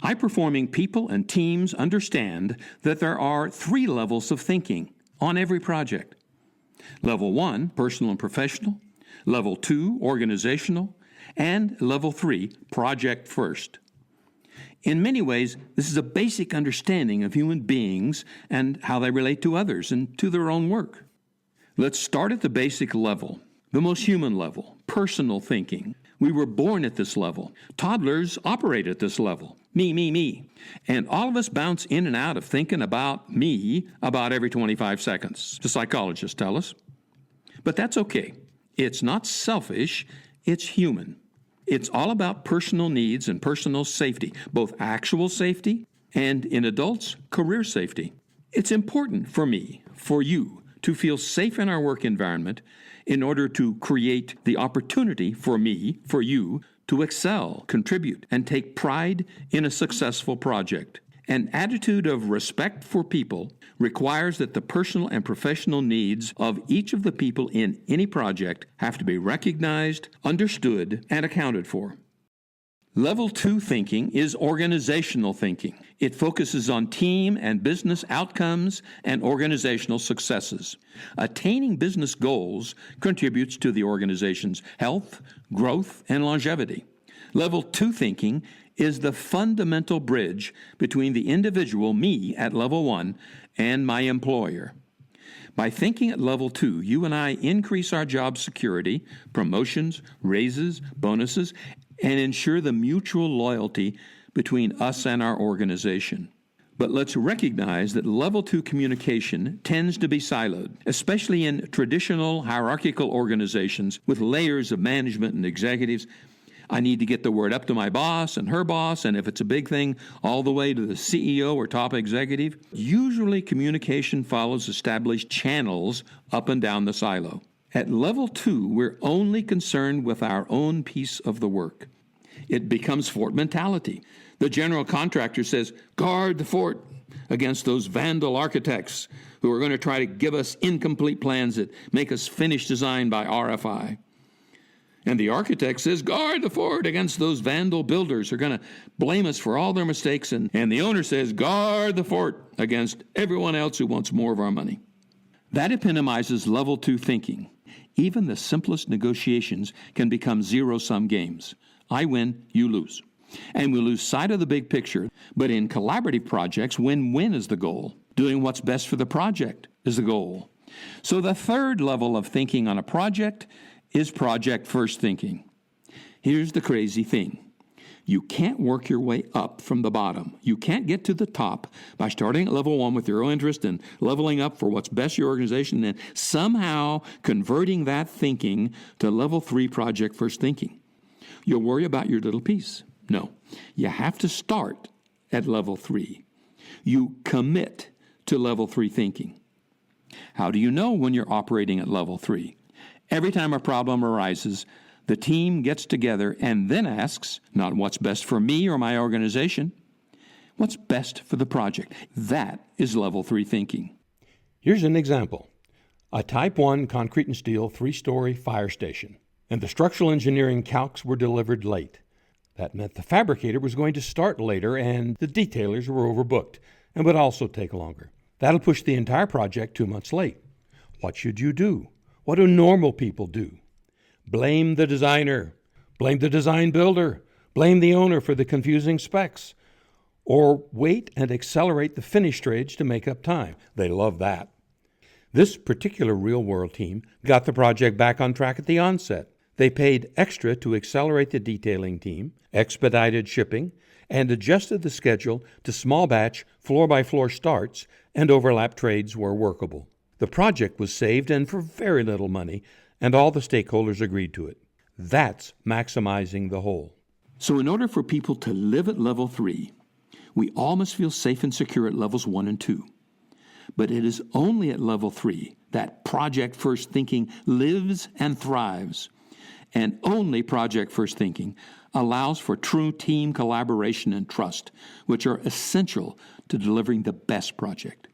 High-performing people and teams understand that there are 3 levels of thinking on every project. Level 1, personal and professional. Level 2, organizational. And Level 3, project first. In many ways, this is a basic understanding of human beings and how they relate to others and to their own work. Let's start at the basic level, the most human level, personal thinking. We were born at this level. Toddlers operate at this level. Me. And all of us bounce in and out of thinking about me about every 25 seconds, the psychologists tell us. But that's okay. It's not selfish, it's human. It's all about personal needs and personal safety, both actual safety and, in adults, career safety. It's important for me, for you, to feel safe in our work environment in order to create the opportunity for me, for you, to excel, contribute, and take pride in a successful project. An attitude of respect for people requires that the personal and professional needs of each of the people in any project have to be recognized, understood, and accounted for. Level 2 thinking is organizational thinking. It focuses on team and business outcomes and organizational successes. Attaining business goals contributes to the organization's health, growth, and longevity. Level 2 thinking is the fundamental bridge between the individual, me, at level 1, and my employer. By thinking at level 2, you and I increase our job security, promotions, raises, bonuses, and ensure the mutual loyalty between us and our organization. But let's recognize that level 2 communication tends to be siloed, especially in traditional hierarchical organizations with layers of management and executives. I need to get the word up to my boss and her boss, and if it's a big thing, all the way to the CEO or top executive. Usually communication follows established channels up and down the silo. At level 2, we're only concerned with our own piece of the work. It becomes fort mentality. The general contractor says, guard the fort against those vandal architects who are going to try to give us incomplete plans that make us finish design by RFI. And the architect says, guard the fort against those vandal builders who are going to blame us for all their mistakes. And the owner says, guard the fort against everyone else who wants more of our money. That epitomizes level 2 thinking. Even the simplest negotiations can become zero-sum games. I win, you lose. And we lose sight of the big picture. But in collaborative projects, win-win is the goal. Doing what's best for the project is the goal. So the third level of thinking on a project is project first thinking. Here's the crazy thing. You can't work your way up from the bottom. You can't get to the top by starting at level 1 with your own interest and leveling up for what's best for your organization and then somehow converting that thinking to level 3 project first thinking. You'll worry about your little piece. No, you have to start at level 3. You commit to level 3 thinking. How do you know when you're operating at level 3? Every time a problem arises, the team gets together and then asks, not what's best for me or my organization, what's best for the project. That is level 3 thinking. Here's an example. A Type 1 concrete and steel 3-story fire station, and the structural engineering calcs were delivered late. That meant the fabricator was going to start later and the detailers were overbooked and would also take longer. That'll push the entire project 2 months late. What should you do? What do normal people do? Blame the designer, blame the design builder, blame the owner for the confusing specs, or wait and accelerate the finish stage to make up time. They love that. This particular real-world team got the project back on track at the onset. They paid extra to accelerate the detailing team, expedited shipping, and adjusted the schedule to small batch, floor-by-floor starts and overlap trades where workable. The project was saved and for very little money, and all the stakeholders agreed to it. That's maximizing the whole. So in order for people to live at level 3, we all must feel safe and secure at levels 1 and 2. But it is only at level 3 that project first thinking lives and thrives. And only project first thinking allows for true team collaboration and trust, which are essential to delivering the best project.